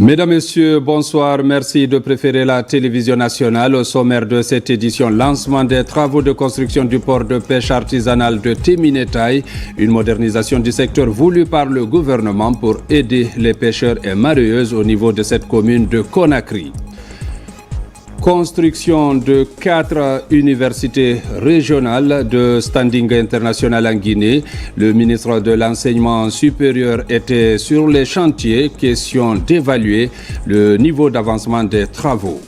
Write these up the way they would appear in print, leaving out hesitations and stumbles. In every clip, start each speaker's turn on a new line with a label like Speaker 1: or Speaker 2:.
Speaker 1: Mesdames, Messieurs, bonsoir. Merci de préférer la télévision nationale. Au sommaire de cette édition, lancement des travaux de construction du port de pêche artisanal de Teminetaï, une modernisation du secteur voulue par le gouvernement pour aider les pêcheurs et mareyeuses au niveau de cette commune de Conakry. Construction de 4 universités régionales de standing international en Guinée. Le ministre de l'Enseignement supérieur était sur les chantiers, question d'évaluer le niveau d'avancement des travaux.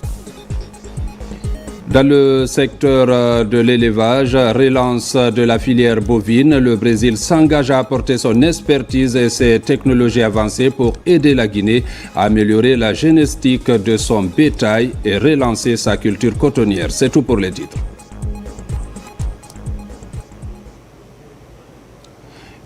Speaker 1: Dans le secteur de l'élevage, relance de la filière bovine, le Brésil s'engage à apporter son expertise et ses technologies avancées pour aider la Guinée à améliorer la génétique de son bétail et relancer sa culture cotonnière. C'est tout pour les titres.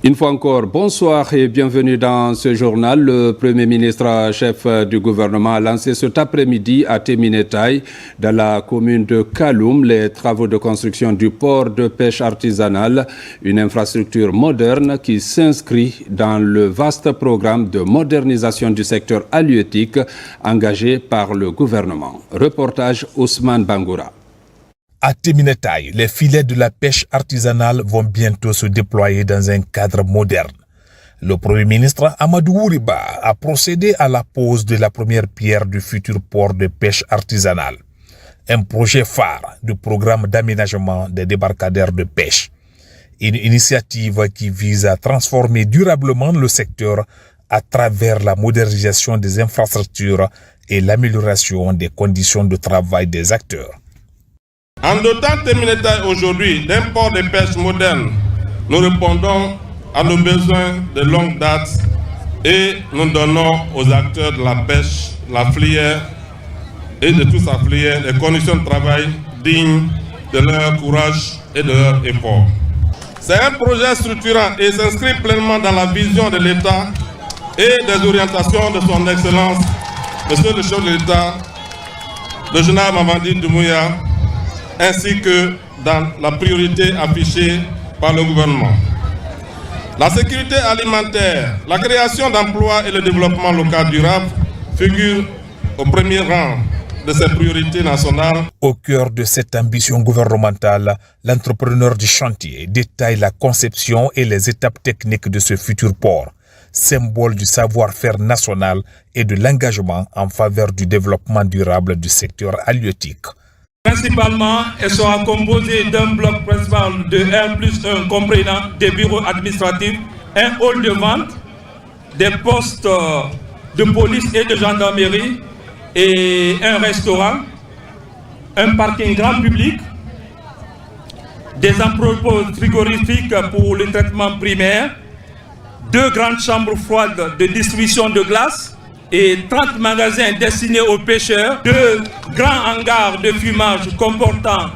Speaker 1: Une fois encore, bonsoir et bienvenue dans ce journal. Le Premier ministre chef du gouvernement a lancé cet après-midi à Teminetaï, dans la commune de Kaloum, les travaux de construction du port de pêche artisanal, une infrastructure moderne qui s'inscrit dans le vaste programme de modernisation du secteur halieutique engagé par le gouvernement. Reportage Ousmane Bangoura.
Speaker 2: À Teminetaï, les filets de la pêche artisanale vont bientôt se déployer dans un cadre moderne. Le Premier ministre Amadou Ouriba a procédé à la pose de la première pierre du futur port de pêche artisanale, un projet phare du programme d'aménagement des débarcadères de pêche. Une initiative qui vise à transformer durablement le secteur à travers la modernisation des infrastructures et l'amélioration des conditions de travail des acteurs.
Speaker 3: En dotant Teminetaï aujourd'hui d'un port de pêche moderne, nous répondons à nos besoins de longue date et nous donnons aux acteurs de la pêche, la filière et de toute sa filière des conditions de travail dignes de leur courage et de leur effort. C'est un projet structurant et s'inscrit pleinement dans la vision de l'État et des orientations de son Excellence, Monsieur le chef de l'État, le général Mamadi Doumbouya, ainsi que dans la priorité affichée par le gouvernement. La sécurité alimentaire, la création d'emplois et le développement local durable figurent au premier rang de ces priorités nationales.
Speaker 2: Au cœur de cette ambition gouvernementale, l'entrepreneur du chantier détaille la conception et les étapes techniques de ce futur port, symbole du savoir-faire national et de l'engagement en faveur du développement durable du secteur halieutique.
Speaker 4: Principalement, elle sera composée d'un bloc principal de 1+1 comprenant des bureaux administratifs, un hall de vente, des postes de police et de gendarmerie et un restaurant, un parking grand public, des entrepôts frigorifiques pour le traitement primaire, 2 grandes chambres froides de distribution de glace, et 30 magasins destinés aux pêcheurs, 2 grands hangars de fumage comportant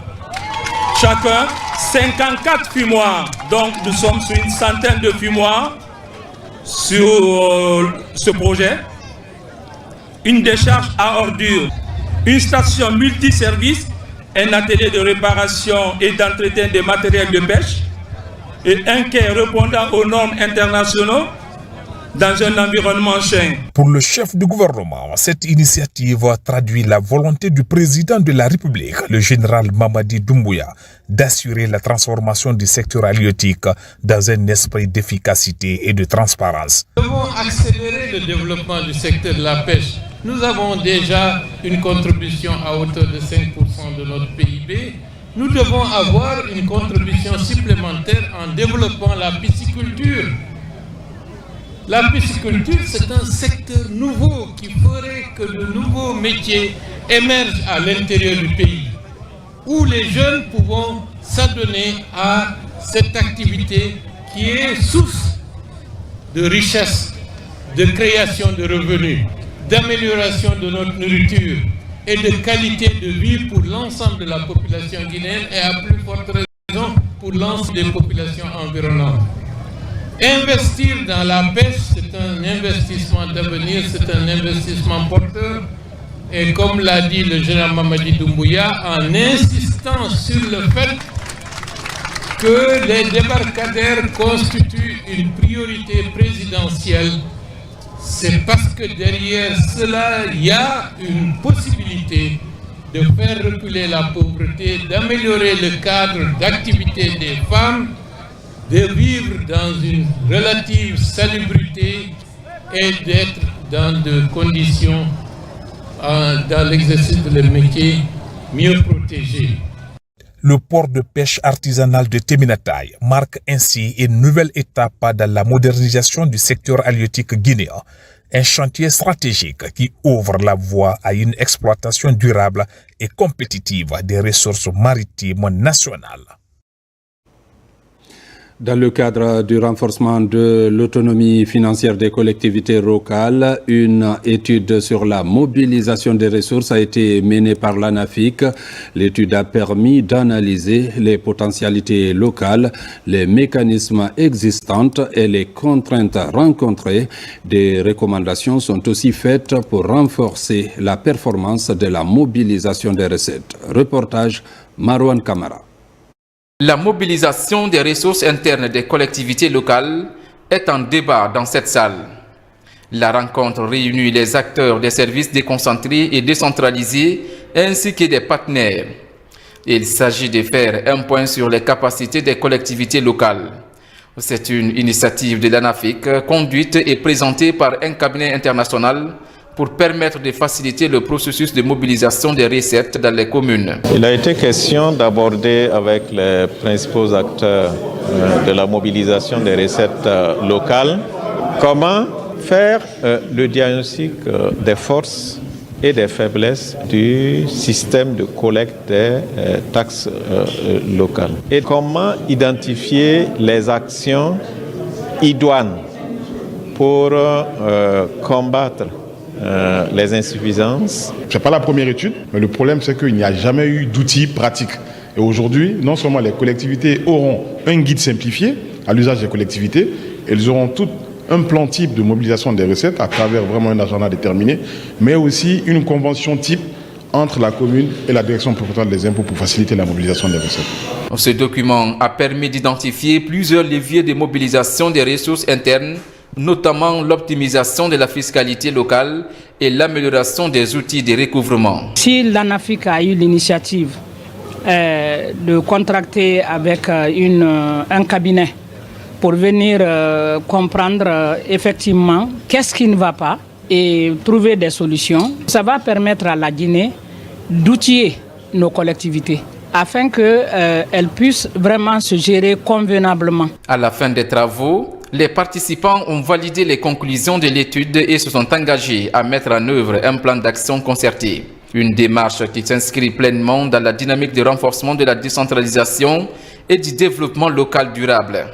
Speaker 4: chacun 54 fumoirs. Donc nous sommes sur une centaine de fumoirs sur ce projet. Une décharge à ordures, une station multiservice, un atelier de réparation et d'entretien des matériels de pêche et un quai répondant aux normes internationales dans un environnement sain.
Speaker 2: Pour le chef du gouvernement, cette initiative traduit la volonté du président de la République, le général Mamadi Doumbouya, d'assurer la transformation du secteur halieutique dans un esprit d'efficacité et de transparence.
Speaker 5: Nous devons accélérer le développement du secteur de la pêche. Nous avons déjà une contribution à hauteur de 5% de notre PIB. Nous devons avoir une contribution supplémentaire en développant la pisciculture. La pisciculture, c'est un secteur nouveau qui ferait que de nouveaux métiers émergent à l'intérieur du pays, où les jeunes pourront s'adonner à cette activité qui est source de richesse, de création de revenus, d'amélioration de notre nourriture et de qualité de vie pour l'ensemble de la population guinéenne et à plus forte raison pour l'ensemble des populations environnantes. Investir dans la pêche, c'est un investissement d'avenir, c'est un investissement porteur. Et comme l'a dit le général Mamadi Doumbouya, en insistant sur le fait que les débarcadères constituent une priorité présidentielle, c'est parce que derrière cela, il y a une possibilité de faire reculer la pauvreté, d'améliorer le cadre d'activité des femmes, de vivre dans une relative salubrité et d'être dans des conditions, dans l'exercice de leur métier, mieux protégées.
Speaker 2: Le port de pêche artisanal de Teminatai marque ainsi une nouvelle étape dans la modernisation du secteur halieutique guinéen, un chantier stratégique qui ouvre la voie à une exploitation durable et compétitive des ressources maritimes nationales.
Speaker 1: Dans le cadre du renforcement de l'autonomie financière des collectivités locales, une étude sur la mobilisation des ressources a été menée par l'ANAFIC. L'étude a permis d'analyser les potentialités locales, les mécanismes existants et les contraintes rencontrées. Des recommandations sont aussi faites pour renforcer la performance de la mobilisation des recettes. Reportage Marwan Kamara.
Speaker 6: La mobilisation des ressources internes des collectivités locales est en débat dans cette salle. La rencontre réunit les acteurs des services déconcentrés et décentralisés ainsi que des partenaires. Il s'agit de faire un point sur les capacités des collectivités locales. C'est une initiative de l'ANAFIC conduite et présentée par un cabinet international pour permettre de faciliter le processus de mobilisation des recettes dans les communes.
Speaker 7: Il a été question d'aborder avec les principaux acteurs de la mobilisation des recettes locales comment faire le diagnostic des forces et des faiblesses du système de collecte des taxes locales et comment identifier les actions idoines pour combattre les insuffisances.
Speaker 8: Ce n'est pas la première étude, mais le problème c'est qu'il n'y a jamais eu d'outils pratiques. Et aujourd'hui, non seulement les collectivités auront un guide simplifié à l'usage des collectivités, elles auront tout un plan type de mobilisation des recettes à travers vraiment un agenda déterminé, mais aussi une convention type entre la commune et la direction propriétaire des impôts pour faciliter la mobilisation des recettes.
Speaker 6: Ce document a permis d'identifier plusieurs leviers de mobilisation des ressources internes, notamment l'optimisation de la fiscalité locale et l'amélioration des outils de recouvrement.
Speaker 9: Si l'ANAFIC a eu l'initiative de contracter avec un cabinet pour venir comprendre effectivement qu'est-ce qui ne va pas et trouver des solutions, ça va permettre à la Guinée d'outiller nos collectivités afin qu'elles puissent vraiment se gérer convenablement.
Speaker 6: À la fin des travaux, les participants ont validé les conclusions de l'étude et se sont engagés à mettre en œuvre un plan d'action concerté. Une démarche qui s'inscrit pleinement dans la dynamique de renforcement de la décentralisation et du développement local durable.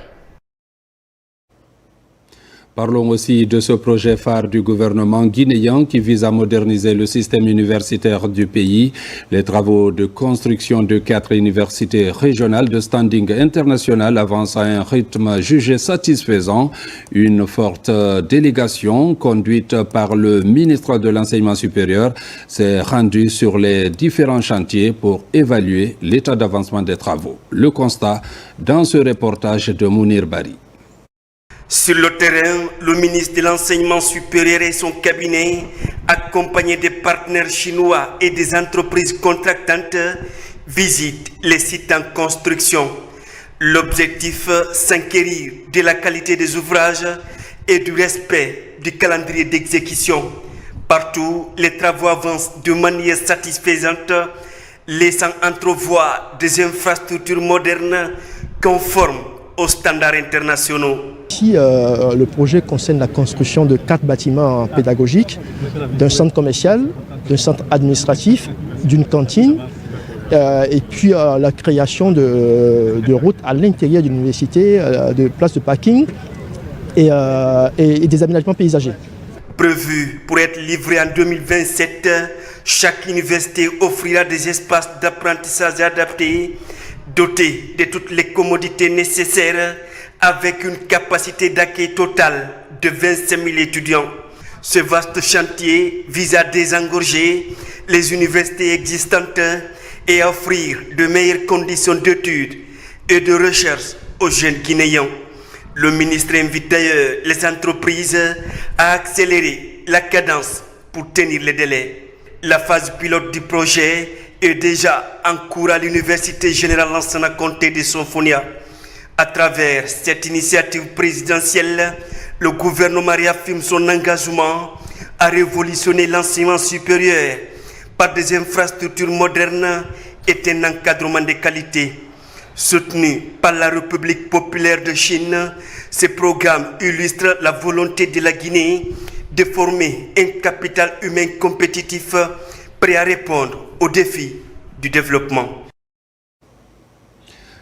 Speaker 1: Parlons aussi de ce projet phare du gouvernement guinéen qui vise à moderniser le système universitaire du pays. Les travaux de construction de 4 universités régionales de standing international avancent à un rythme jugé satisfaisant. Une forte délégation conduite par le ministre de l'Enseignement supérieur s'est rendue sur les différents chantiers pour évaluer l'état d'avancement des travaux. Le constat dans ce reportage de Mounir Bari.
Speaker 10: Sur le terrain, le ministre de l'Enseignement supérieur et son cabinet, accompagnés des partenaires chinois et des entreprises contractantes, visitent les sites en construction. L'objectif, s'enquérir de la qualité des ouvrages et du respect du calendrier d'exécution. Partout, les travaux avancent de manière satisfaisante, laissant entrevoir des infrastructures modernes conformes aux standards internationaux.
Speaker 11: Ici, le projet concerne la construction de 4 bâtiments pédagogiques, d'un centre commercial, d'un centre administratif, d'une cantine, et puis la création de routes à l'intérieur de l'université, de places de parking et des aménagements paysagers.
Speaker 10: Prévu pour être livré en 2027, chaque université offrira des espaces d'apprentissage adaptés, dotés de toutes les commodités nécessaires, avec une capacité d'accueil totale de 25 000 étudiants. Ce vaste chantier vise à désengorger les universités existantes et à offrir de meilleures conditions d'études et de recherche aux jeunes Guinéens. Le ministre invite d'ailleurs les entreprises à accélérer la cadence pour tenir les délais. La phase pilote du projet est déjà en cours à l'Université Générale Lansana Conté de Sonfonia. À travers cette initiative présidentielle, le gouvernement réaffirme son engagement à révolutionner l'enseignement supérieur par des infrastructures modernes et un encadrement de qualité. Soutenu par la République populaire de Chine, ce programme illustre la volonté de la Guinée de former un capital humain compétitif prêt à répondre aux défis du développement.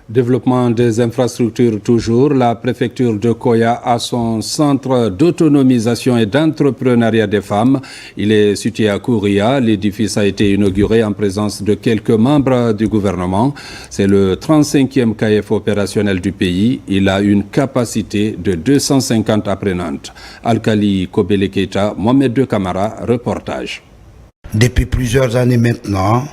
Speaker 1: Développement des infrastructures toujours, la préfecture de Koya a son centre d'autonomisation et d'entrepreneuriat des femmes. Il est situé à Kouria. L'édifice a été inauguré en présence de quelques membres du gouvernement. C'est le 35e KF opérationnel du pays. Il a une capacité de 250 apprenantes. Alkali Kobele Keita, Mohamed De Camara, reportage.
Speaker 12: Depuis plusieurs années maintenant,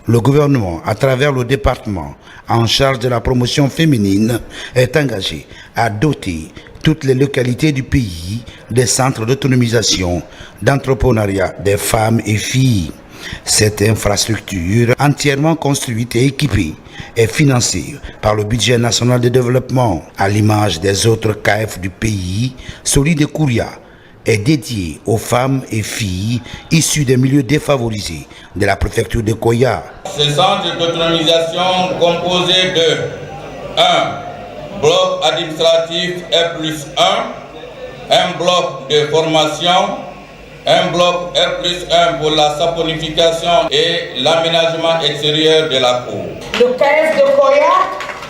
Speaker 12: le gouvernement, à travers le département en charge de la promotion féminine, est engagé à doter toutes les localités du pays des centres d'autonomisation, d'entrepreneuriat des femmes et filles. Cette infrastructure, entièrement construite et équipée, est financée par le budget national de développement. À l'image des autres KF du pays, celui de Kouria est dédié aux femmes et filles issues des milieux défavorisés de la préfecture de Koya.
Speaker 13: Ce centre d'autonomisation composé de 1 bloc administratif R+1, un bloc de formation, un bloc R+1 pour la saponification et l'aménagement extérieur de la cour.
Speaker 14: Le KF de Koya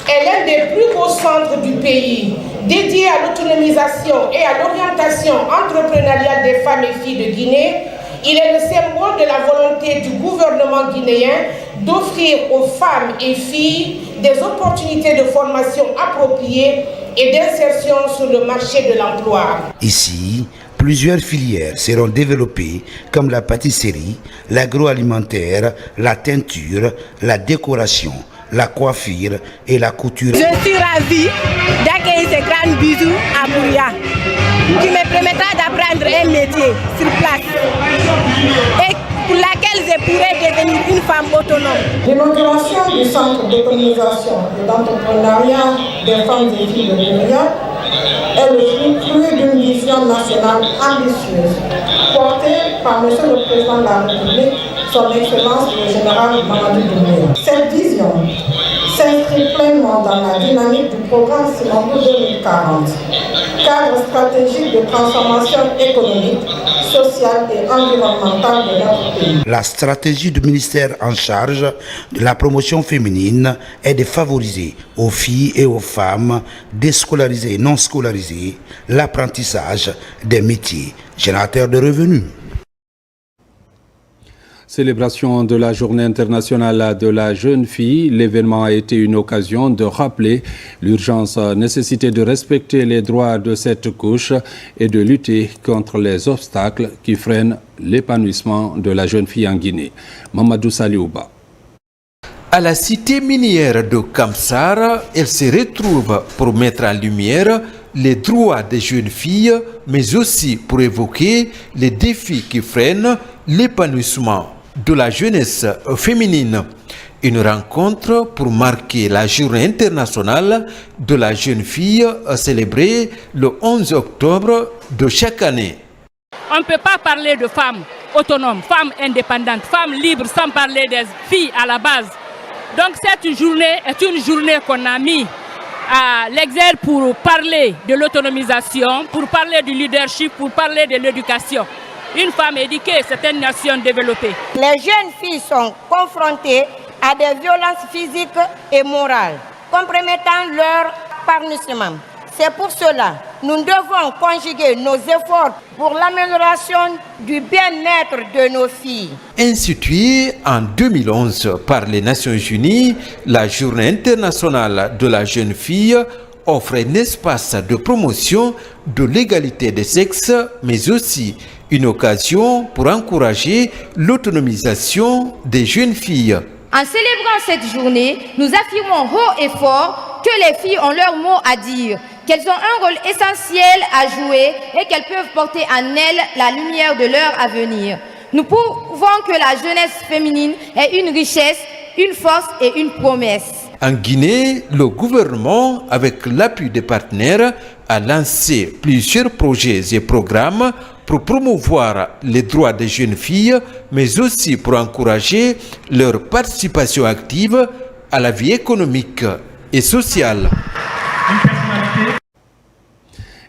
Speaker 14: est l'un des plus beaux centres du pays, dédié à l'autonomisation et à l'orientation entrepreneuriale des femmes et filles de Guinée. Il est le symbole de la volonté du gouvernement guinéen d'offrir aux femmes et filles des opportunités de formation appropriées et d'insertion sur le marché de l'emploi.
Speaker 12: Ici, plusieurs filières seront développées comme la pâtisserie, l'agroalimentaire, la teinture, la décoration, la coiffure et la couture.
Speaker 15: Je suis ravie d'accueillir ce grand bisou à Kouria, qui me permettra d'apprendre un métier sur place et pour laquelle je pourrai devenir une femme autonome.
Speaker 14: L'inauguration du centre d'autonomisation et d'entrepreneuriat des femmes et filles de Kouria est le fruit d'une vision nationale ambitieuse, portée par M. le Président de la République, son Excellence le Général Mamadou Doumbouya. Cette vision s'inscrit pleinement dans la dynamique du programme Simandou 2040, cadre stratégique de transformation économique, sociale et environnementale de notre pays.
Speaker 12: La stratégie du ministère en charge de la promotion féminine est de favoriser aux filles et aux femmes déscolarisées et non scolarisées l'apprentissage des métiers générateurs de revenus.
Speaker 1: Célébration de la Journée internationale de la jeune fille, l'événement a été une occasion de rappeler l'urgence nécessité de respecter les droits de cette couche et de lutter contre les obstacles qui freinent l'épanouissement de la jeune fille en Guinée. Mamadou Saliouba.
Speaker 16: À la cité minière de Kamsar, elle se retrouve pour mettre en lumière les droits des jeunes filles, mais aussi pour évoquer les défis qui freinent l'épanouissement de la jeunesse féminine. Une rencontre pour marquer la journée internationale de la jeune fille célébrée le 11 octobre de chaque année.
Speaker 9: On ne peut pas parler de femmes autonomes, femmes indépendantes, femmes libres sans parler des filles à la base. Donc cette journée est une journée qu'on a mis à l'exergue pour parler de l'autonomisation, pour parler du leadership, pour parler de l'éducation. Une femme éduquée, c'est une nation développée.
Speaker 15: Les jeunes filles sont confrontées à des violences physiques et morales, compromettant leur épanouissement. C'est pour cela que nous devons conjuguer nos efforts pour l'amélioration du bien-être de nos filles.
Speaker 16: Instituée en 2011 par les Nations Unies, la Journée internationale de la jeune fille offre un espace de promotion de l'égalité des sexes, mais aussi une occasion pour encourager l'autonomisation des jeunes filles.
Speaker 17: En célébrant cette journée, nous affirmons haut et fort que les filles ont leur mot à dire,
Speaker 15: qu'elles ont un rôle essentiel à jouer et qu'elles peuvent porter en elles la lumière de leur avenir. Nous prouvons que la jeunesse féminine est une richesse, une force et une promesse.
Speaker 16: En Guinée, le gouvernement, avec l'appui des partenaires, a lancé plusieurs projets et programmes pour promouvoir les droits des jeunes filles, mais aussi pour encourager leur participation active à la vie économique et sociale.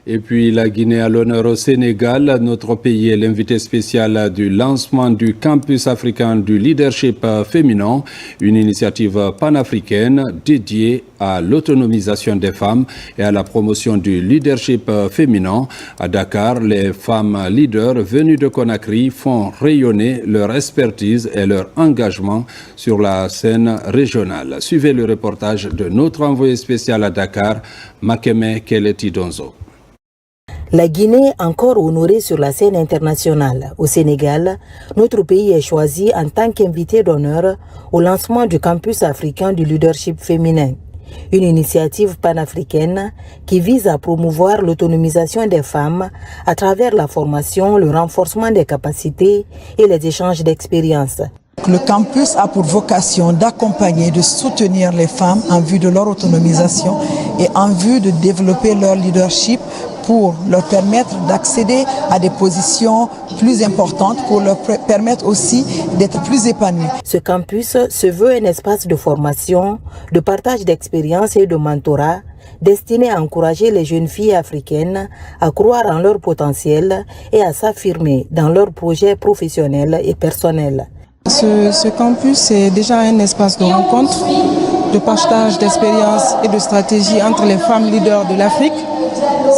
Speaker 1: Et puis la Guinée à l'honneur au Sénégal. Notre pays est l'invité spécial du lancement du campus africain du leadership féminin, une initiative panafricaine dédiée à l'autonomisation des femmes et à la promotion du leadership féminin. À Dakar, les femmes leaders venues de Conakry font rayonner leur expertise et leur engagement sur la scène régionale. Suivez le reportage de notre envoyé spécial à Dakar, Makeme Keleti Donzo.
Speaker 17: La Guinée, encore honorée sur la scène internationale. Au Sénégal, notre pays est choisi en tant qu'invité d'honneur au lancement du campus africain du leadership féminin, une initiative panafricaine qui vise à promouvoir l'autonomisation des femmes à travers la formation, le renforcement des capacités et les échanges d'expériences.
Speaker 18: Le campus a pour vocation d'accompagner, de soutenir les femmes en vue de leur autonomisation et en vue de développer leur leadership pour leur permettre d'accéder à des positions plus importantes, pour leur permettre aussi d'être plus épanouis.
Speaker 17: Ce campus se veut un espace de formation, de partage d'expériences et de mentorat destiné à encourager les jeunes filles africaines à croire en leur potentiel et à s'affirmer dans leurs projets professionnels et personnels.
Speaker 18: Ce campus est déjà un espace de rencontre, de partage d'expériences et de stratégies entre les femmes leaders de l'Afrique.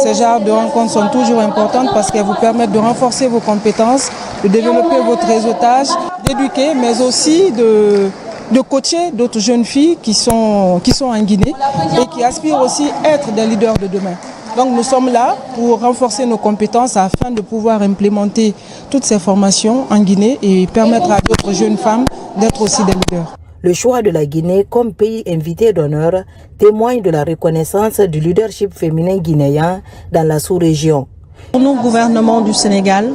Speaker 18: Ces genres de rencontres sont toujours importantes parce qu'elles vous permettent de renforcer vos compétences, de développer votre réseautage, d'éduquer, mais aussi de coacher d'autres jeunes filles qui sont en Guinée et qui aspirent aussi à être des leaders de demain. Donc nous sommes là pour renforcer nos compétences afin de pouvoir implémenter toutes ces formations en Guinée et permettre à d'autres jeunes femmes d'être aussi des leaders.
Speaker 17: Le choix de la Guinée comme pays invité d'honneur témoigne de la reconnaissance du leadership féminin guinéen dans la sous-région.
Speaker 18: Pour nous, gouvernement du Sénégal,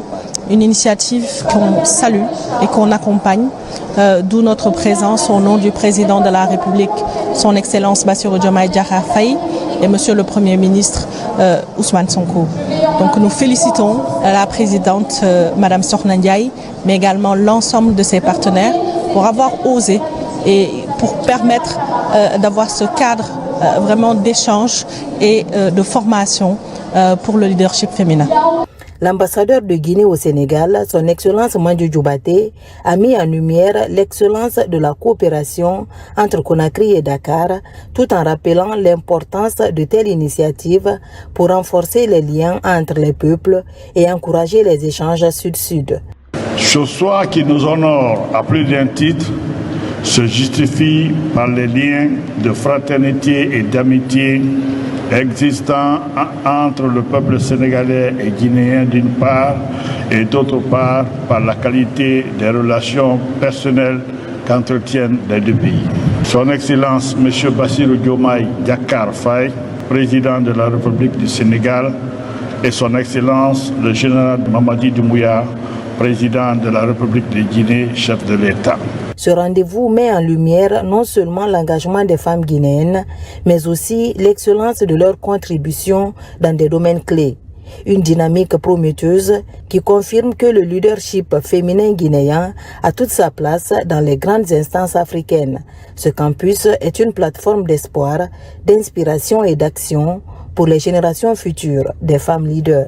Speaker 18: une initiative qu'on salue et qu'on accompagne, d'où notre présence au nom du président de la République, son Excellence Bassirou Diomaye Diakhar Faye et Monsieur le Premier ministre Ousmane Sonko. Donc nous félicitons la présidente Madame Sokhna Ndiaye, mais également l'ensemble de ses partenaires pour avoir osé et pour permettre d'avoir ce cadre vraiment d'échange et de formation pour le leadership féminin.
Speaker 17: L'ambassadeur de Guinée au Sénégal, son Excellence Mandiou Djoubaté, a mis en lumière l'excellence de la coopération entre Conakry et Dakar, tout en rappelant l'importance de telles initiatives pour renforcer les liens entre les peuples et encourager les échanges sud-sud.
Speaker 19: Ce soir qui nous honore à plus d'un titre se justifie par les liens de fraternité et d'amitié existants entre le peuple sénégalais et guinéen d'une part et d'autre part par la qualité des relations personnelles qu'entretiennent les deux pays. Son Excellence M. Bassirou Diomaye Diakhar Faye, président de la République du Sénégal, et son Excellence le général Mamadi Doumbouya, président de la République de Guinée, chef de l'État.
Speaker 17: Ce rendez-vous met en lumière non seulement l'engagement des femmes guinéennes, mais aussi l'excellence de leur contribution dans des domaines clés. Une dynamique prometteuse qui confirme que le leadership féminin guinéen a toute sa place dans les grandes instances africaines. Ce campus est une plateforme d'espoir, d'inspiration et d'action pour les générations futures des femmes leaders.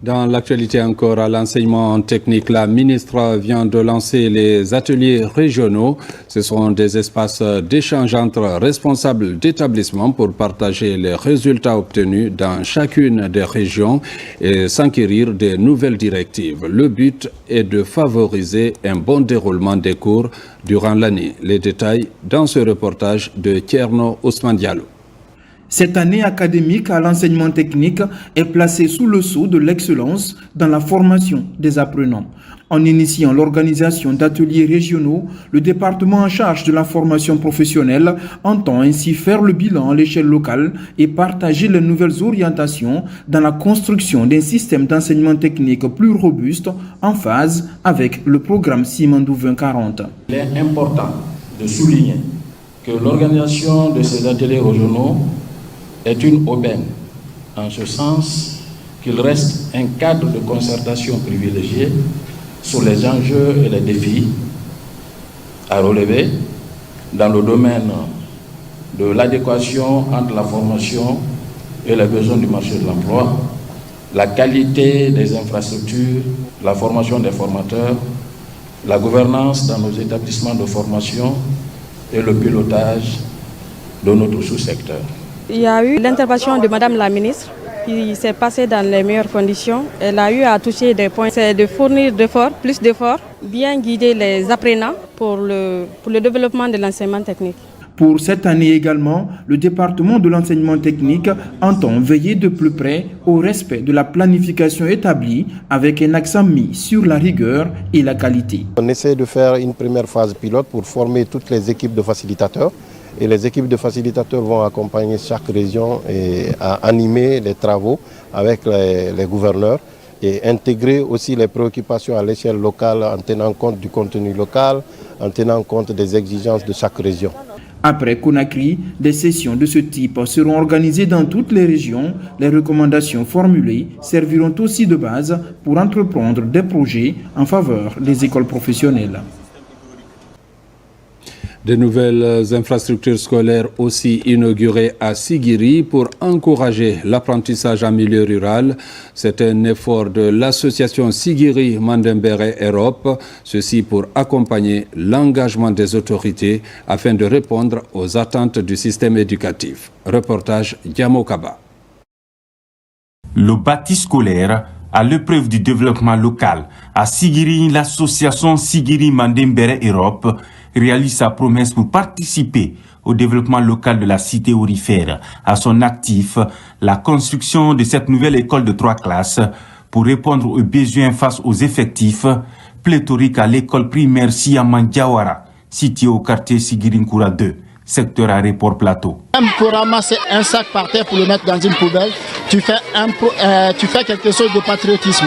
Speaker 1: Dans l'actualité encore à l'enseignement technique, la ministre vient de lancer les ateliers régionaux. Ce sont des espaces d'échange entre responsables d'établissements pour partager les résultats obtenus dans chacune des régions et s'enquérir des nouvelles directives. Le but est de favoriser un bon déroulement des cours durant l'année. Les détails dans ce reportage de Tierno Ousmane Diallo.
Speaker 20: Cette année académique à l'enseignement technique est placée sous le sceau de l'excellence dans la formation des apprenants. En initiant l'organisation d'ateliers régionaux, le département en charge de la formation professionnelle entend ainsi faire le bilan à l'échelle locale et partager les nouvelles orientations dans la construction d'un système d'enseignement technique plus robuste en phase avec le programme Simandou 2040.
Speaker 21: Il est important de souligner que l'organisation de ces ateliers régionaux est une aubaine, en ce sens qu'il reste un cadre de concertation privilégié sur les enjeux et les défis à relever dans le domaine de l'adéquation entre la formation et les besoins du marché de l'emploi, la qualité des infrastructures, la formation des formateurs, la gouvernance dans nos établissements de formation et le pilotage de notre sous-secteur.
Speaker 22: Il y a eu l'intervention de Madame la ministre qui s'est passée dans les meilleures conditions. Elle a eu à toucher des points, c'est de fournir plus d'efforts, bien guider les apprenants pour le développement de l'enseignement technique.
Speaker 20: Pour cette année également, le département de l'enseignement technique entend veiller de plus près au respect de la planification établie avec un accent mis sur la rigueur et la qualité.
Speaker 23: On essaie de faire une première phase pilote pour former toutes les équipes de facilitateurs. Et les équipes de facilitateurs vont accompagner chaque région et à animer les travaux avec les gouverneurs et intégrer aussi les préoccupations à l'échelle locale en tenant compte du contenu local, en tenant compte des exigences de chaque région.
Speaker 20: Après Conakry, des sessions de ce type seront organisées dans toutes les régions. Les recommandations formulées serviront aussi de base pour entreprendre des projets en faveur des écoles professionnelles.
Speaker 1: De nouvelles infrastructures scolaires aussi inaugurées à Sigiri pour encourager l'apprentissage en milieu rural. C'est un effort de l'association Sigiri Mandembere Europe, ceci pour accompagner l'engagement des autorités afin de répondre aux attentes du système éducatif. Reportage Yamokaba.
Speaker 24: Le bâti scolaire à l'épreuve du développement local. À Sigiri, l'association Sigiri Mandembere Europe réalise sa promesse pour participer au développement local de la cité aurifère. À son actif, la construction de cette nouvelle école de 3 classes pour répondre aux besoins face aux effectifs pléthoriques à l'école primaire Siaman-Diawara, située au quartier Sigirinkura 2, secteur aéroport Plateau.
Speaker 25: Même pour ramasser un sac par terre pour le mettre dans une poubelle, tu fais quelque chose de patriotisme.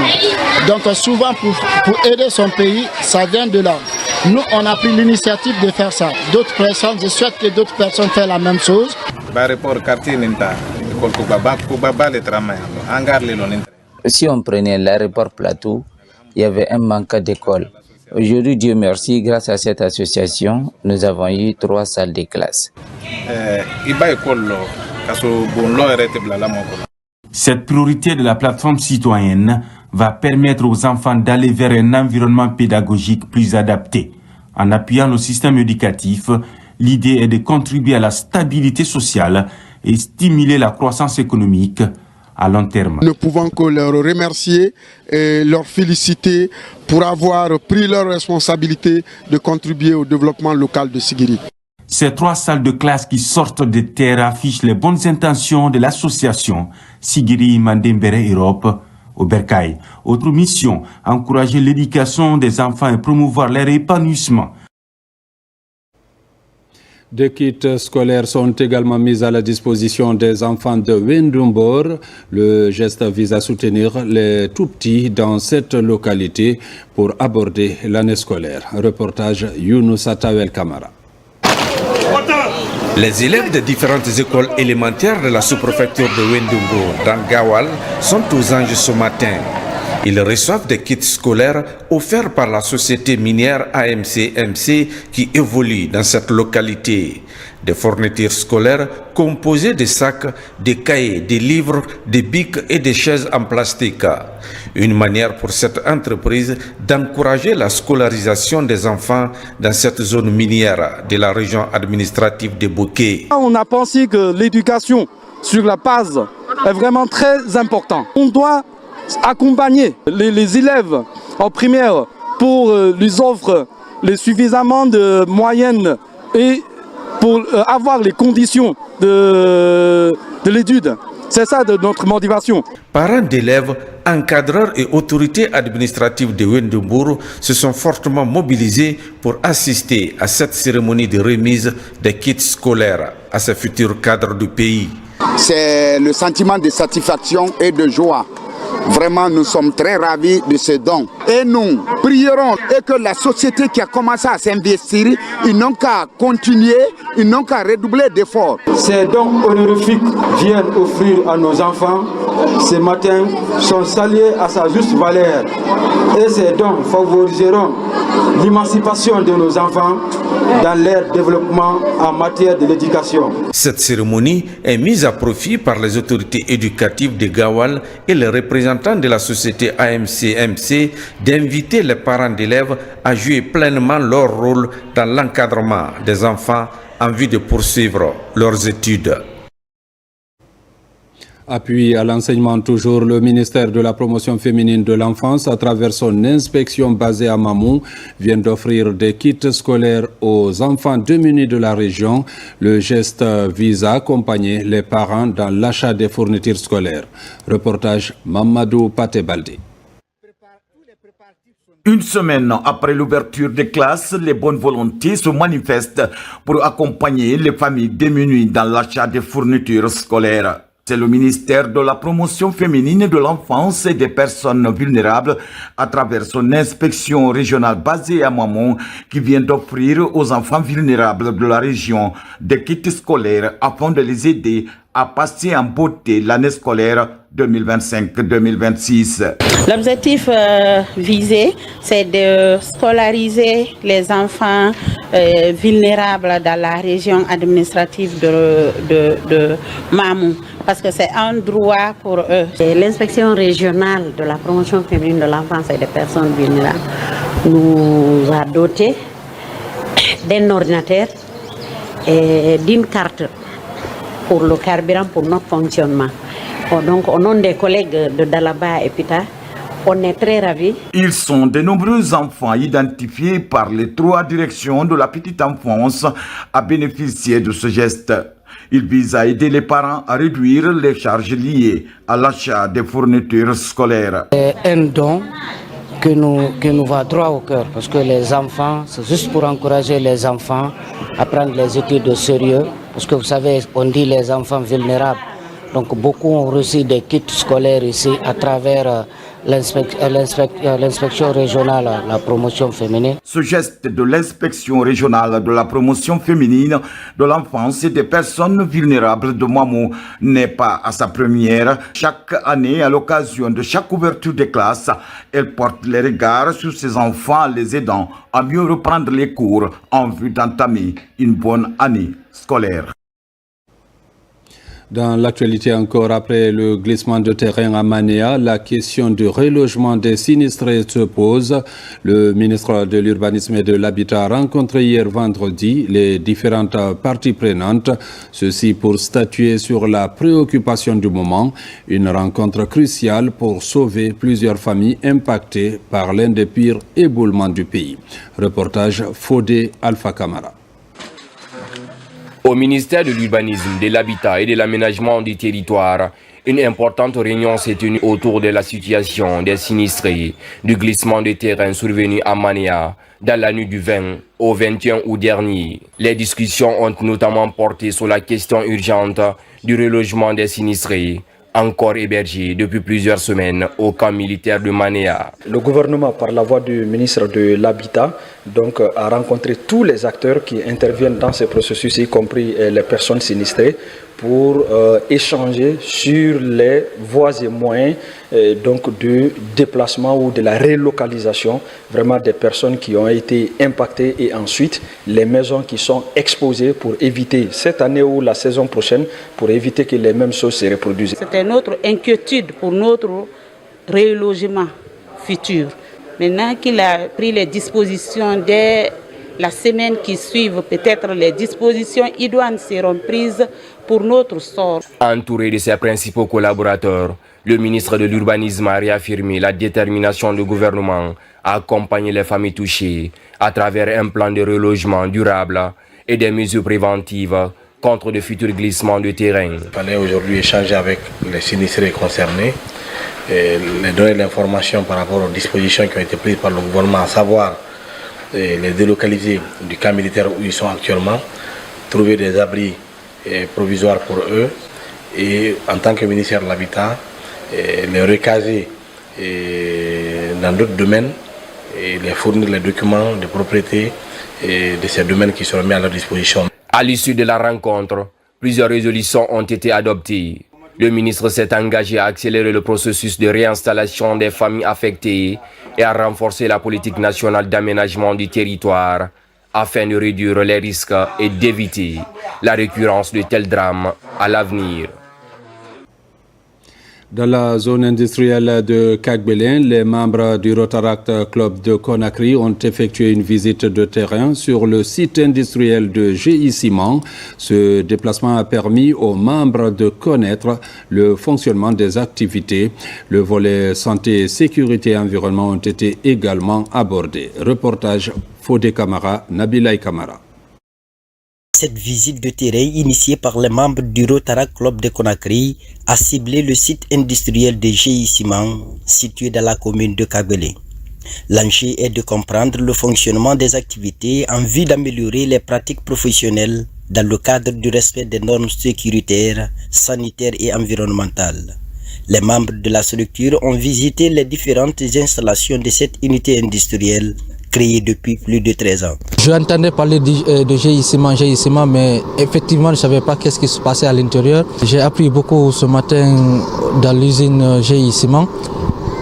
Speaker 25: Donc souvent pour aider son pays, ça vient de là. Nous, on a pris l'initiative de faire ça. D'autres personnes, je souhaite que d'autres personnes fassent la même chose.
Speaker 26: Si on prenait l'aéroport Plateau, il y avait un manque d'écoles. Aujourd'hui, Dieu merci, grâce à cette association, nous avons eu 3 salles de classe.
Speaker 24: Cette priorité de la plateforme citoyenne va permettre aux enfants d'aller vers un environnement pédagogique plus adapté. En appuyant le système éducatif, l'idée est de contribuer à la stabilité sociale et stimuler la croissance économique à long terme.
Speaker 27: Nous ne pouvons que leur remercier et leur féliciter pour avoir pris leur responsabilité de contribuer au développement local de Sigiri.
Speaker 24: Ces 3 salles de classe qui sortent de terre affichent les bonnes intentions de l'association Sigiri Mandembere Europe au Bercail. Autre mission, encourager l'éducation des enfants et promouvoir leur épanouissement.
Speaker 1: Des kits scolaires sont également mis à la disposition des enfants de Wendumbor. Le geste vise à soutenir les tout-petits dans cette localité pour aborder l'année scolaire. Reportage Younous Atawel Kamara.
Speaker 28: Les élèves de différentes écoles élémentaires de la sous-préfecture de Wendumbor dans Gawal sont aux anges ce matin. Ils reçoivent des kits scolaires offerts par la société minière AMC-MC qui évolue dans cette localité. Des fournitures scolaires composées de sacs, de cahiers, de livres, de bics et de chaises en plastique. Une manière pour cette entreprise d'encourager la scolarisation des enfants dans cette zone minière de la région administrative de Bouquet.
Speaker 29: On a pensé que l'éducation sur la base est vraiment très importante. On doit accompagner les élèves en primaire pour les offrir suffisamment de moyens et pour avoir les conditions de de l'étude. C'est ça de notre motivation.
Speaker 28: Parents d'élèves, encadreurs et autorités administratives de Wendembourg se sont fortement mobilisés pour assister à cette cérémonie de remise des kits scolaires à ces futurs cadres du pays.
Speaker 2: C'est le sentiment de satisfaction et de joie. Vraiment, nous sommes très ravis de ce don. Et nous prierons et que la société qui a commencé à s'investir, ils n'ont qu'à continuer, ils n'ont qu'à redoubler d'efforts.
Speaker 29: Ces dons honorifiques viennent offrir à nos enfants ce matin sont salués à sa juste valeur. Et ces dons favoriseront l'émancipation de nos enfants dans leur développement en matière de l'éducation.
Speaker 28: Cette cérémonie est mise à profit par les autorités éducatives de Gawal et les représentants de la société AMC-MC d'inviter les parents d'élèves à jouer pleinement leur rôle dans l'encadrement des enfants en vue de poursuivre leurs études.
Speaker 1: Appui à l'enseignement toujours, le ministère de la promotion féminine de l'enfance, à travers son inspection basée à Mamou, vient d'offrir des kits scolaires aux enfants démunis de la région. Le geste vise à accompagner les parents dans l'achat des fournitures scolaires. Reportage Mamadou Patebaldi.
Speaker 3: Une semaine après l'ouverture des classes, les bonnes volontés se manifestent pour accompagner les familles démunies dans l'achat des fournitures scolaires. C'est le ministère de la promotion féminine de l'enfance et des personnes vulnérables, à travers son inspection régionale basée à Mamou, qui vient d'offrir aux enfants vulnérables de la région des kits scolaires afin de les aider à passer en beauté l'année scolaire 2025-2026.
Speaker 4: L'objectif visé, c'est de scolariser les enfants vulnérables dans la région administrative de Mamou, parce que c'est un droit pour eux. L'inspection régionale de la promotion féminine de l'enfance et des personnes vulnérables nous a doté d'un ordinateur et d'une carte pour le carburant pour notre fonctionnement. Donc, au nom des collègues de Dalaba et Pita, on est très ravis.
Speaker 3: Ils sont de nombreux enfants identifiés par les 3 directions de la petite enfance à bénéficier de ce geste. Il vise à aider les parents à réduire les charges liées à l'achat des fournitures scolaires.
Speaker 5: C'est un don qui nous va droit au cœur, parce que les enfants, c'est juste pour encourager les enfants à prendre les études au sérieux, parce que vous savez, on dit les enfants vulnérables. Donc beaucoup ont reçu des kits scolaires ici à travers l'inspection régionale, la promotion féminine.
Speaker 3: Ce geste de l'inspection régionale de la promotion féminine de l'enfance et des personnes vulnérables de Mamou n'est pas à sa première. Chaque année, à l'occasion de chaque ouverture des classes, elle porte les regards sur ses enfants, les aidant à mieux reprendre les cours en vue d'entamer une bonne année scolaire.
Speaker 1: Dans l'actualité encore, après le glissement de terrain à Manéa, la question du relogement des sinistrés se pose. Le ministre de l'Urbanisme et de l'Habitat a rencontré hier vendredi les différentes parties prenantes, ceci pour statuer sur la préoccupation du moment, une rencontre cruciale pour sauver plusieurs familles impactées par l'un des pires éboulements du pays. Reportage Fodé Alpha Camara.
Speaker 6: Au ministère de l'Urbanisme, de l'Habitat et de l'Aménagement du territoire, une importante réunion s'est tenue autour de la situation des sinistrés du glissement de terrain survenu à Manéa dans la nuit du 20 au 21 août dernier. Les discussions ont notamment porté sur la question urgente du relogement des sinistrés, encore hébergés depuis plusieurs semaines au camp militaire de Manéa.
Speaker 7: Le gouvernement, par la voix du ministre de l'Habitat, a rencontré tous les acteurs qui interviennent dans ce processus, y compris les personnes sinistrées, pour échanger sur les voies et moyens de déplacement ou de la relocalisation vraiment des personnes qui ont été impactées, et ensuite les maisons qui sont exposées pour éviter cette année ou la saison prochaine, pour éviter que les mêmes choses se reproduisent.
Speaker 4: C'était notre inquiétude pour notre relogement futur. Maintenant qu'il a pris les dispositions dès la semaine qui suit, peut-être les dispositions idoines seront prises pour notre sort.
Speaker 6: Entouré de ses principaux collaborateurs, le ministre de l'Urbanisme a réaffirmé la détermination du gouvernement à accompagner les familles touchées à travers un plan de relogement durable et des mesures préventives contre de futurs glissements de terrain.
Speaker 8: Il fallait aujourd'hui échanger avec les sinistrés concernés et les donner l'information par rapport aux dispositions qui ont été prises par le gouvernement, à savoir les délocaliser du camp militaire où ils sont actuellement, trouver des abris provisoires pour eux et en tant que ministère de l'Habitat, les recaser dans d'autres domaines et les fournir les documents de propriété de ces domaines qui seront mis à leur disposition.
Speaker 6: À l'issue de la rencontre, plusieurs résolutions ont été adoptées. Le ministre s'est engagé à accélérer le processus de réinstallation des familles affectées et à renforcer la politique nationale d'aménagement du territoire afin de réduire les risques et d'éviter la récurrence de tels drames à l'avenir.
Speaker 1: Dans la zone industrielle de Kagbelen, les membres du Rotaract Club de Conakry ont effectué une visite de terrain sur le site industriel de GI Ciment. Ce déplacement a permis aux membres de connaître le fonctionnement des activités. Le volet santé, sécurité et environnement ont été également abordés. Reportage Fodé Camara, Nabilaï Camara.
Speaker 9: Cette visite de terrain initiée par les membres du Rotaract Club de Conakry a ciblé le site industriel de GI Ciment situé dans la commune de Kagbelen. L'enjeu est de comprendre le fonctionnement des activités en vue d'améliorer les pratiques professionnelles dans le cadre du respect des normes sécuritaires, sanitaires et environnementales. Les membres de la structure ont visité les différentes installations de cette unité industrielle créée depuis plus de 13 ans.
Speaker 10: Je entendais parler de GI Ciment, mais effectivement, je ne savais pas qu'est-ce qui se passait à l'intérieur. J'ai appris beaucoup ce matin dans l'usine GI Ciment.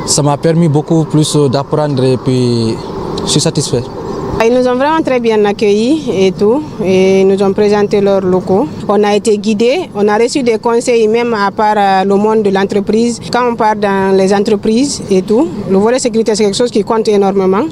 Speaker 10: Ça m'a permis beaucoup plus d'apprendre et puis je suis satisfait.
Speaker 11: Ils nous ont vraiment très bien accueillis et tout, et ils nous ont présenté leurs locaux. On a été guidés, on a reçu des conseils même à part le monde de l'entreprise. Quand on part dans les entreprises et tout, le volet sécurité c'est quelque chose qui compte énormément,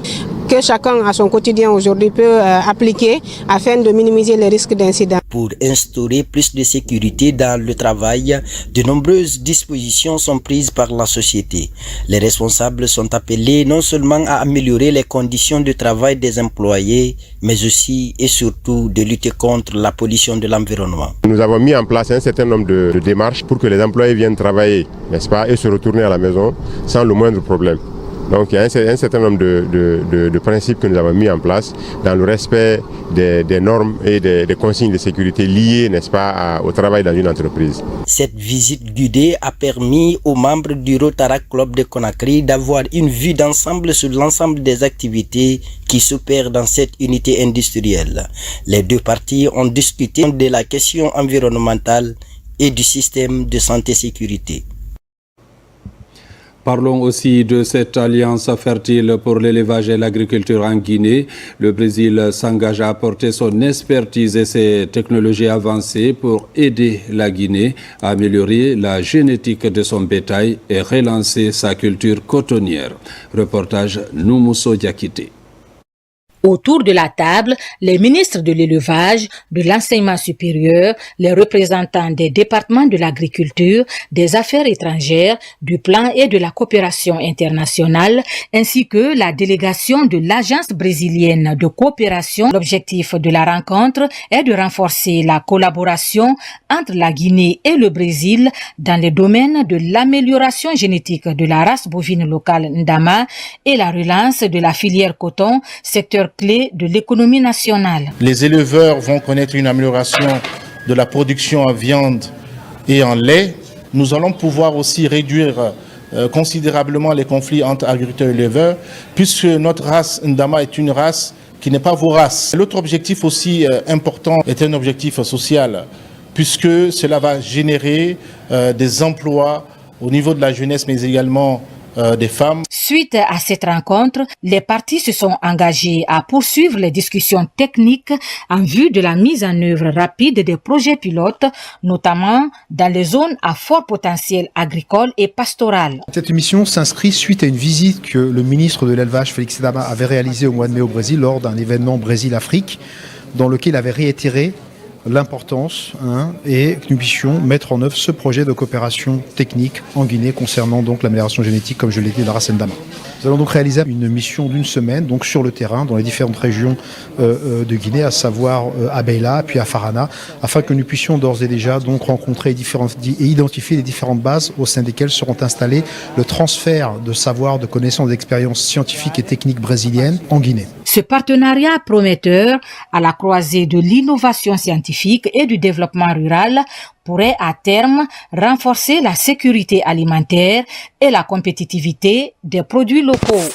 Speaker 11: que chacun à son quotidien aujourd'hui peut appliquer afin de minimiser les risques d'incidents.
Speaker 9: Pour instaurer plus de sécurité dans le travail, de nombreuses dispositions sont prises par la société. Les responsables sont appelés non seulement à améliorer les conditions de travail des employés, mais aussi et surtout de lutter contre la pollution de l'environnement.
Speaker 23: Nous avons mis en place un certain nombre de démarches pour que les employés viennent travailler, n'est-ce pas, et se retourner à la maison sans le moindre problème. Donc il y a un certain nombre de principes que nous avons mis en place dans le respect des normes et des consignes de sécurité liées, n'est-ce pas, au travail dans une entreprise.
Speaker 9: Cette visite guidée a permis aux membres du Rotaract Club de Conakry d'avoir une vue d'ensemble sur l'ensemble des activités qui s'opèrent dans cette unité industrielle. Les deux parties ont discuté de la question environnementale et du système de santé-sécurité.
Speaker 1: Parlons aussi de cette alliance fertile pour l'élevage et l'agriculture en Guinée. Le Brésil s'engage à apporter son expertise et ses technologies avancées pour aider la Guinée à améliorer la génétique de son bétail et relancer sa culture cotonnière. Reportage Noumousso Diakité.
Speaker 12: Autour de la table, les ministres de l'élevage, de l'enseignement supérieur, les représentants des départements de l'agriculture, des affaires étrangères, du plan et de la coopération internationale, ainsi que la délégation de l'Agence brésilienne de coopération. L'objectif de la rencontre est de renforcer la collaboration entre la Guinée et le Brésil dans les domaines de l'amélioration génétique de la race bovine locale Ndama et la relance de la filière coton, secteur clé de l'économie nationale.
Speaker 13: Les éleveurs vont connaître une amélioration de la production en viande et en lait. Nous allons pouvoir aussi réduire considérablement les conflits entre agriculteurs et éleveurs, puisque notre race Ndama est une race qui n'est pas vorace. L'autre objectif aussi important est un objectif social, puisque cela va générer des emplois au niveau de la jeunesse, mais également des femmes.
Speaker 12: Suite à cette rencontre, les parties se sont engagées à poursuivre les discussions techniques en vue de la mise en œuvre rapide des projets pilotes, notamment dans les zones à fort potentiel agricole et pastoral.
Speaker 14: Cette mission s'inscrit suite à une visite que le ministre de l'élevage, Félix Ndama, avait réalisée au mois de mai au Brésil lors d'un événement Brésil-Afrique, dans lequel il avait réitéré l'importance et que nous puissions mettre en œuvre ce projet de coopération technique en Guinée concernant donc l'amélioration génétique, comme je l'ai dit, de la race Ndama. Nous allons donc réaliser une mission d'une semaine donc sur le terrain dans les différentes régions de Guinée, à savoir à Beila puis à Farana, afin que nous puissions d'ores et déjà donc rencontrer et identifier les différentes bases au sein desquelles seront installés le transfert de savoir, de connaissances, d'expériences scientifiques et techniques brésiliennes en Guinée.
Speaker 12: Ce partenariat prometteur à la croisée de l'innovation scientifique et du développement rural pourrait à terme renforcer la sécurité alimentaire et la compétitivité des produits locaux.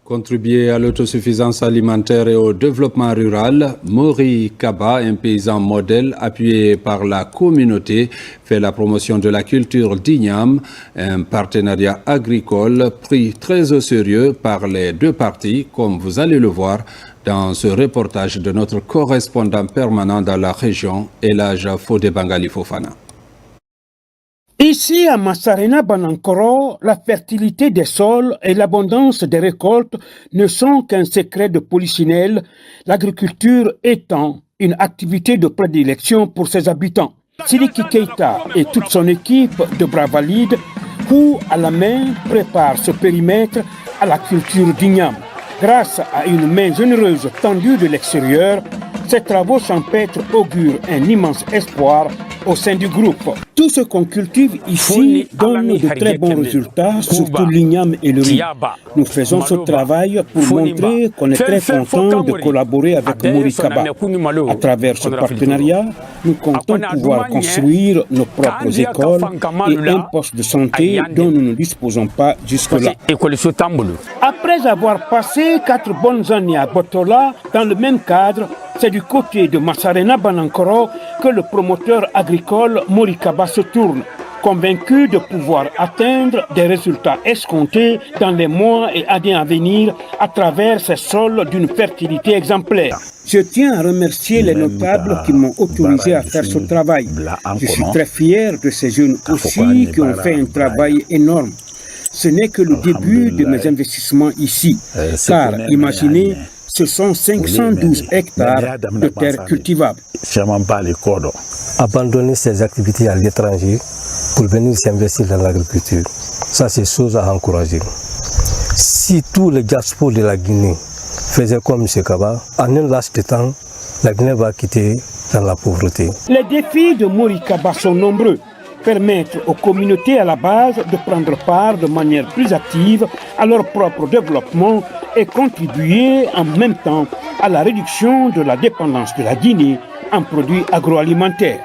Speaker 1: Contribuer à l'autosuffisance alimentaire et au développement rural, Mori Kaba, un paysan modèle appuyé par la communauté, fait la promotion de la culture d'Ignam, un partenariat agricole pris très au sérieux par les deux parties, comme vous allez le voir dans ce reportage de notre correspondant permanent dans la région, Elhadj Fodé Bangali Fofana.
Speaker 15: Ici, à Masarena Banankoro, la fertilité des sols et l'abondance des récoltes ne sont qu'un secret de polichinelle, l'agriculture étant une activité de prédilection pour ses habitants. Sidiki Keita et toute son équipe de bras valides, coup à la main, préparent ce périmètre à la culture d'Ignam. Grâce à une main généreuse tendue de l'extérieur, ces travaux champêtres augurent un immense espoir au sein du groupe. Tout ce qu'on cultive ici donne de très bons résultats, surtout l'igname et le riz. Nous faisons ce travail pour montrer qu'on est très content de collaborer avec Mori Kaba. À travers ce partenariat, nous comptons pouvoir construire nos propres écoles et un poste de santé dont nous ne disposons pas jusque-là. Après avoir passé 4 bonnes années à Botola, dans le même cadre, c'est du côté de Masarena Banankoro que le promoteur agricole Mori Kaba se tourne, convaincu de pouvoir atteindre des résultats escomptés dans les mois et années à venir à travers ces sols d'une fertilité exemplaire. Je tiens à remercier les notables qui m'ont autorisé à faire ce travail. Je suis très fier de ces jeunes aussi qui ont fait un travail énorme. Ce n'est que le début de mes investissements ici, car imaginez, ce sont 512 hectares de terres cultivables.
Speaker 16: Abandonner ses activités à l'étranger pour venir s'investir dans l'agriculture, ça c'est chose à encourager. Si tous les diasporas de la Guinée faisaient comme M. Kaba, en un laps de temps, la Guinée va quitter dans la pauvreté.
Speaker 15: Les défis de Mori Kaba sont nombreux. Permettre aux communautés à la base de prendre part de manière plus active à leur propre développement et contribuer en même temps à la réduction de la dépendance de la Guinée en produits agroalimentaires.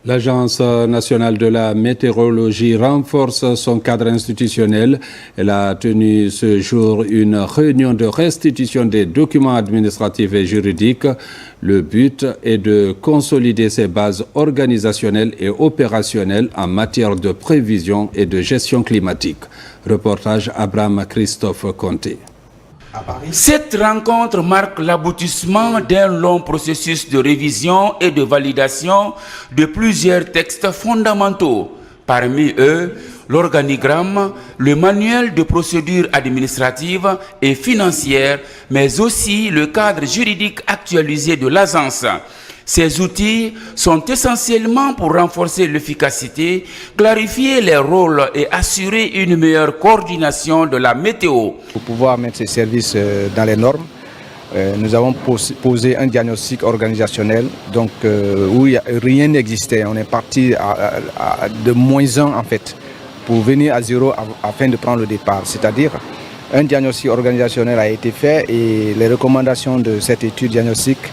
Speaker 1: L'Agence nationale de la météorologie renforce son cadre institutionnel. Elle a tenu ce jour une réunion de restitution des documents administratifs et juridiques. Le but est de consolider ses bases organisationnelles et opérationnelles en matière de prévision et de gestion climatique. Reportage Abraham Christophe Conté.
Speaker 17: Cette rencontre marque l'aboutissement d'un long processus de révision et de validation de plusieurs textes fondamentaux. Parmi eux, l'organigramme, le manuel de procédure administrative et financière, mais aussi le cadre juridique actualisé de l'agence. Ces outils sont essentiellement pour renforcer l'efficacité, clarifier les rôles et assurer une meilleure coordination de la météo.
Speaker 18: Pour pouvoir mettre ces services dans les normes, nous avons posé un diagnostic organisationnel donc, où rien n'existait. On est parti de -1 en fait, pour venir à 0 afin de prendre le départ. C'est-à-dire, un diagnostic organisationnel a été fait et les recommandations de cette étude diagnostique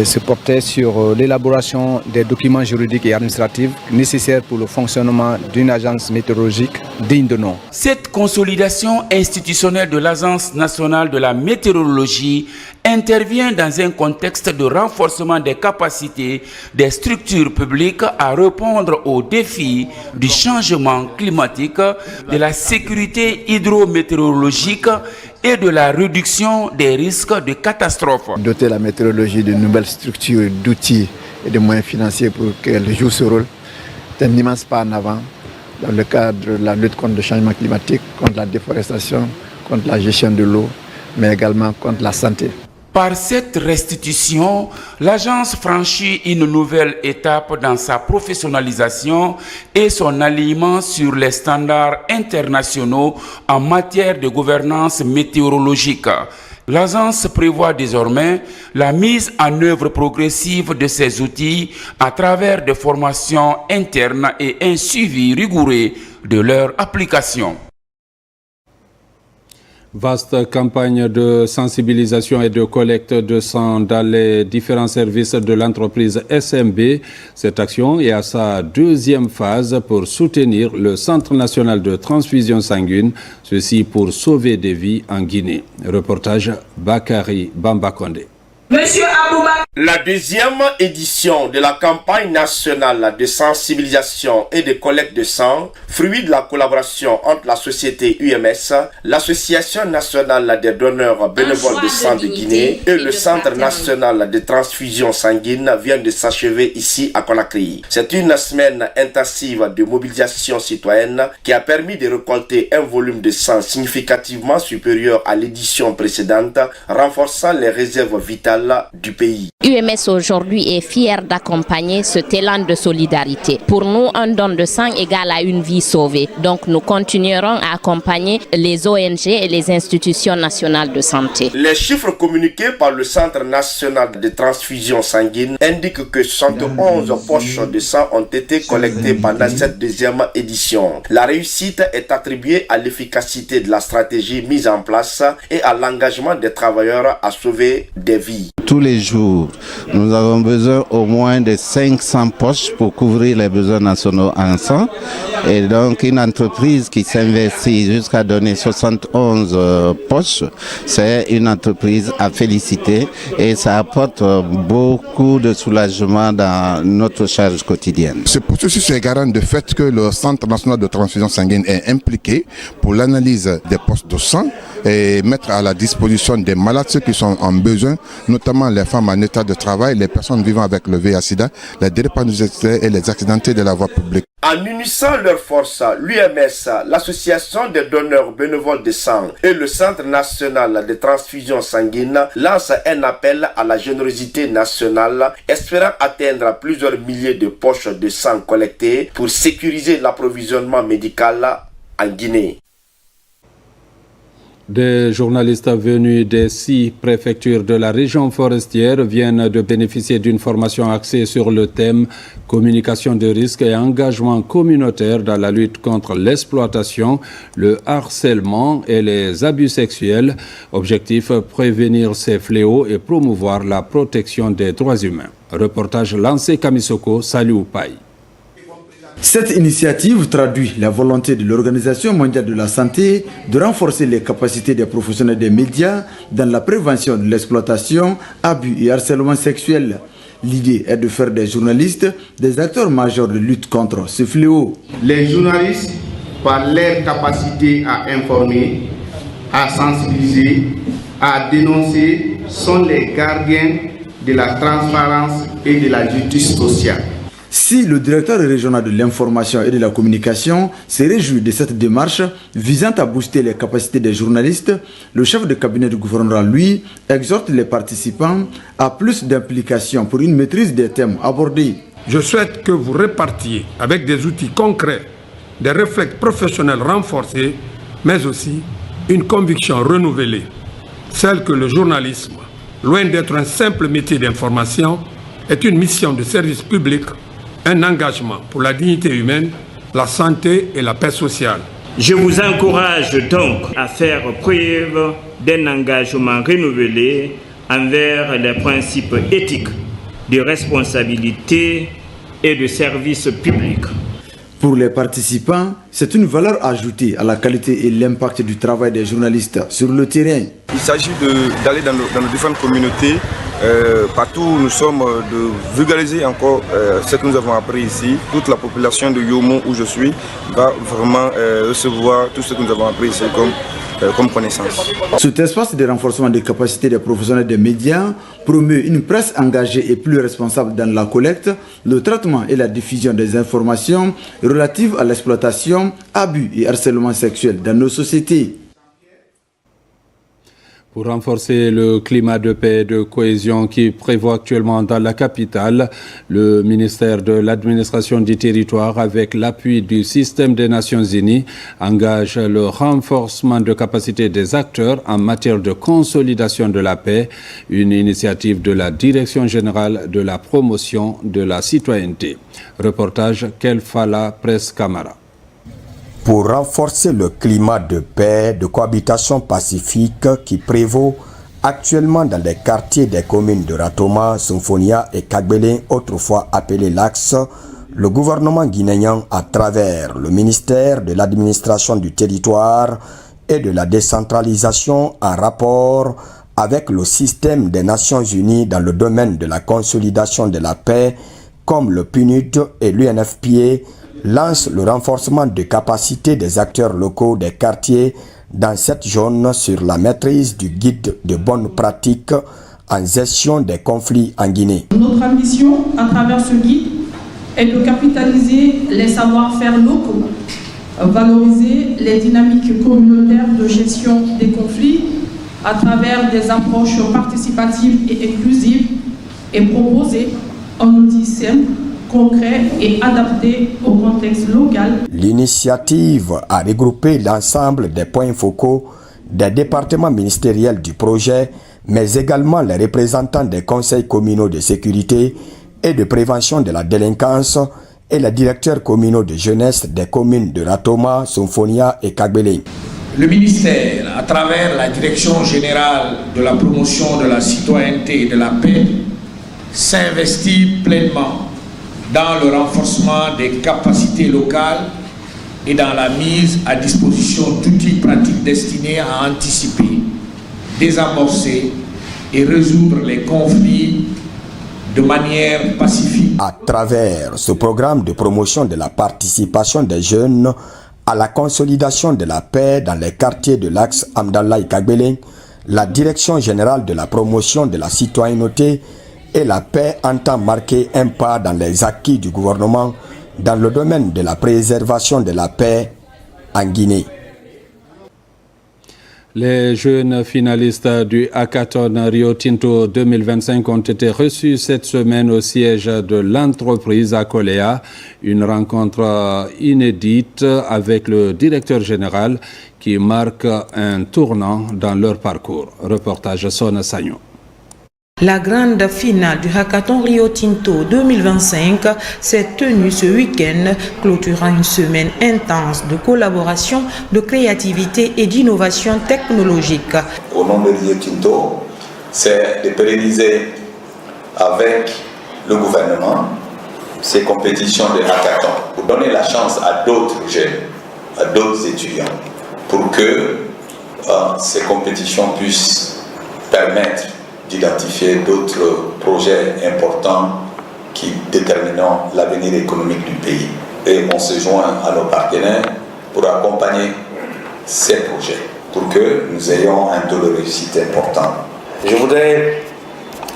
Speaker 18: se portait sur l'élaboration des documents juridiques et administratifs nécessaires pour le fonctionnement d'une agence météorologique digne de nom.
Speaker 17: Cette consolidation institutionnelle de l'Agence nationale de la météorologie intervient dans un contexte de renforcement des capacités des structures publiques à répondre aux défis du changement climatique, de la sécurité hydrométéorologique et de la réduction des risques de catastrophes.
Speaker 19: Doter la météorologie de nouvelles structures, d'outils et de moyens financiers pour qu'elle joue ce rôle, c'est un immense pas en avant dans le cadre de la lutte contre le changement climatique, contre la déforestation, contre la gestion de l'eau, mais également contre la santé.
Speaker 17: Par cette restitution, l'agence franchit une nouvelle étape dans sa professionnalisation et son alignement sur les standards internationaux en matière de gouvernance météorologique. L'agence prévoit désormais la mise en œuvre progressive de ces outils à travers des formations internes et un suivi rigoureux de leur application.
Speaker 1: Vaste campagne de sensibilisation et de collecte de sang dans les différents services de l'entreprise SMB. Cette action est à sa deuxième phase pour soutenir le Centre national de transfusion sanguine, ceci pour sauver des vies en Guinée. Reportage Bakari Bambakonde.
Speaker 2: Monsieur Aboubak. La deuxième édition de la campagne nationale de sensibilisation et de collecte de sang, fruit de la collaboration entre la société UMS, l'Association nationale des donneurs bénévoles de sang de Guinée et le Centre national de transfusion sanguine, vient de s'achever ici à Conakry. C'est une semaine intensive de mobilisation citoyenne qui a permis de récolter un volume de sang significativement supérieur à l'édition précédente, renforçant les réserves vitales du pays.
Speaker 20: UMS aujourd'hui est fier d'accompagner cet élan de solidarité. Pour nous, un don de sang égale à une vie sauvée. Donc nous continuerons à accompagner les ONG et les institutions nationales de santé.
Speaker 2: Les chiffres communiqués par le Centre national de transfusion sanguine indiquent que 71 poches de sang ont été collectées pendant cette deuxième édition. La réussite est attribuée à l'efficacité de la stratégie mise en place et à l'engagement des travailleurs à sauver des vies.
Speaker 21: Tous les jours, nous avons besoin au moins de 500 poches pour couvrir les besoins nationaux en sang. Et donc une entreprise qui s'investit jusqu'à donner 71 poches, c'est une entreprise à féliciter et ça apporte beaucoup de soulagement dans notre charge quotidienne.
Speaker 22: Ce processus est garant du fait que le Centre national de transfusion sanguine est impliqué pour l'analyse des postes de sang et mettre à la disposition des malades ceux qui sont en besoin, notamment les femmes en état de travail, les personnes vivant avec le VIH/SIDA, les dépendants et les accidentés de la voie publique.
Speaker 2: En unissant leurs forces, l'UMS, l'Association des donneurs bénévoles de sang et le Centre national de transfusion sanguine lancent un appel à la générosité nationale, espérant atteindre plusieurs milliers de poches de sang collectées pour sécuriser l'approvisionnement médical en Guinée.
Speaker 1: Des journalistes venus des 6 préfectures de la région forestière viennent de bénéficier d'une formation axée sur le thème communication de risques et engagement communautaire dans la lutte contre l'exploitation, le harcèlement et les abus sexuels. Objectif, prévenir ces fléaux et promouvoir la protection des droits humains. Reportage lancé Kamisoko, Saliou Paye.
Speaker 24: Cette initiative traduit la volonté de l'Organisation mondiale de la santé de renforcer les capacités des professionnels des médias dans la prévention de l'exploitation, abus et harcèlement sexuel. L'idée est de faire des journalistes des acteurs majeurs de lutte contre ce fléau.
Speaker 25: Les journalistes, par leur capacité à informer, à sensibiliser, à dénoncer, sont les gardiens de la transparence et de la justice sociale.
Speaker 24: Si le directeur régional de l'information et de la communication se réjouit de cette démarche visant à booster les capacités des journalistes, le chef de cabinet du gouvernement, lui, exhorte les participants à plus d'implication pour une maîtrise des thèmes abordés.
Speaker 26: Je souhaite que vous répartiez avec des outils concrets, des réflexes professionnels renforcés, mais aussi une conviction renouvelée, celle que le journalisme, loin d'être un simple métier d'information, est une mission de service public, un engagement pour la dignité humaine, la santé et la paix sociale.
Speaker 27: Je vous encourage donc à faire preuve d'un engagement renouvelé envers les principes éthiques de responsabilité et de service public.
Speaker 24: Pour les participants, c'est une valeur ajoutée à la qualité et l'impact du travail des journalistes sur le terrain.
Speaker 29: Il s'agit d'aller dans nos différentes communautés, partout où nous sommes, de vulgariser encore ce que nous avons appris ici. Toute la population de Yomo, où je suis, va vraiment recevoir tout ce que nous avons appris ici comme connaissance.
Speaker 24: Cet espace de renforcement des capacités des professionnels des médias promeut une presse engagée et plus responsable dans la collecte, le traitement et la diffusion des informations relatives à l'exploitation, abus et harcèlement sexuel dans nos sociétés.
Speaker 1: Pour renforcer le climat de paix et de cohésion qui prévaut actuellement dans la capitale, le ministère de l'Administration du Territoire, avec l'appui du système des Nations Unies, engage le renforcement de capacité des acteurs en matière de consolidation de la paix, une initiative de la Direction générale de la promotion de la citoyenneté. Reportage Kelfala Presse Camara.
Speaker 3: Pour renforcer le climat de paix, de cohabitation pacifique qui prévaut actuellement dans les quartiers des communes de Ratoma, Symphonia et Kagbele, autrefois appelés l'Axe, le gouvernement guinéen, à travers le ministère de l'Administration du Territoire et de la décentralisation, en rapport avec le système des Nations Unies dans le domaine de la consolidation de la paix, comme le PNUD et l'UNFPA, lance le renforcement de capacités des acteurs locaux des quartiers dans cette zone sur la maîtrise du guide de bonnes pratiques en gestion des conflits en Guinée.
Speaker 4: Notre ambition à travers ce guide est de capitaliser les savoir-faire locaux, valoriser les dynamiques communautaires de gestion des conflits à travers des approches participatives et inclusives et proposer un outil simple, concret et adapté au contexte local.
Speaker 3: L'initiative a regroupé l'ensemble des points focaux des départements ministériels du projet, mais également les représentants des conseils communaux de sécurité et de prévention de la délinquance et les directeurs communaux de jeunesse des communes de Ratoma, Symphonia et Kagbele.
Speaker 5: Le ministère, à travers la Direction générale de la promotion de la citoyenneté et de la paix, s'investit pleinement dans le renforcement des capacités locales et dans la mise à disposition d'outils pratiques destinés à anticiper, désamorcer et résoudre les conflits de manière pacifique.
Speaker 3: À travers ce programme de promotion de la participation des jeunes à la consolidation de la paix dans les quartiers de l'Axe Amdallah et Kagbele, la Direction générale de la promotion de la citoyenneté et la paix entend marquer un pas dans les acquis du gouvernement dans le domaine de la préservation de la paix en Guinée.
Speaker 1: Les jeunes finalistes du Hackathon Rio Tinto 2025 ont été reçus cette semaine au siège de l'entreprise à Koléa, une rencontre inédite avec le directeur général qui marque un tournant dans leur parcours. Reportage Sona Sagnon.
Speaker 6: La grande finale du Hackathon Rio Tinto 2025 s'est tenue ce week-end, clôturant une semaine intense de collaboration, de créativité et d'innovation technologique.
Speaker 7: Au nom de Rio Tinto, c'est de pérenniser avec le gouvernement ces compétitions de hackathon pour donner la chance à d'autres jeunes, à d'autres étudiants, pour que ces compétitions puissent permettre d'identifier d'autres projets importants qui détermineront l'avenir économique du pays. Et on se joint à nos partenaires pour accompagner ces projets, pour que nous ayons un taux de réussite important.
Speaker 8: Je voudrais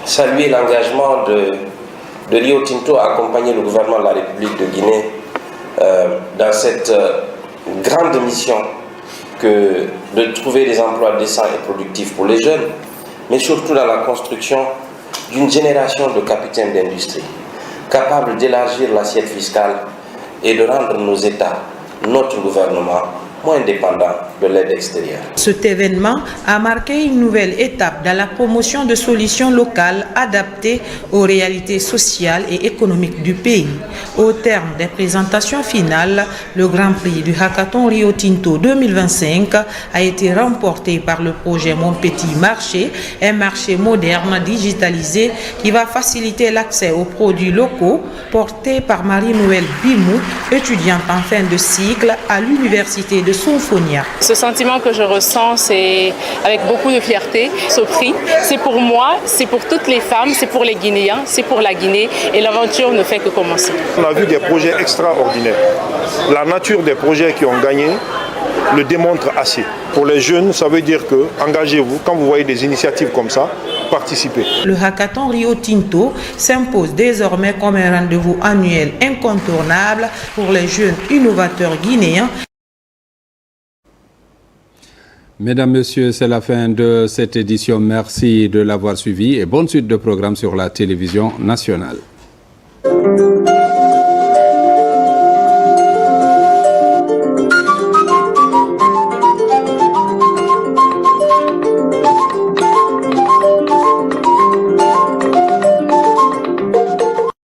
Speaker 8: saluer l'engagement de Rio Tinto à accompagner le gouvernement de la République de Guinée dans cette grande mission que de trouver des emplois décents et productifs pour les jeunes, mais surtout dans la construction d'une génération de capitaines d'industrie, capables d'élargir l'assiette fiscale et de rendre nos États, notre gouvernement, moins dépendants de l'aide extérieure.
Speaker 6: Cet événement a marqué une nouvelle étape dans la promotion de solutions locales adaptées aux réalités sociales et économiques du pays. Au terme des présentations finales, le Grand Prix du Hackathon Rio Tinto 2025 a été remporté par le projet Mon Petit Marché, un marché moderne digitalisé qui va faciliter l'accès aux produits locaux, porté par Marie-Noël Bimou, étudiante en fin de cycle à l'université de Symphonia.
Speaker 10: Ce sentiment que je ressens, c'est avec beaucoup de fierté. Ce prix, c'est pour moi, c'est pour toutes les femmes, c'est pour les Guinéens, c'est pour la Guinée et l'aventure ne fait que commencer.
Speaker 11: On a vu des projets extraordinaires. La nature des projets qui ont gagné le démontre assez. Pour les jeunes, ça veut dire que engagez-vous. Quand vous voyez des initiatives comme ça, participez.
Speaker 6: Le Hackathon Rio Tinto s'impose désormais comme un rendez-vous annuel incontournable pour les jeunes innovateurs guinéens.
Speaker 1: Mesdames, Messieurs, c'est la fin de cette édition. Merci de l'avoir suivi et bonne suite de programmes sur la télévision nationale.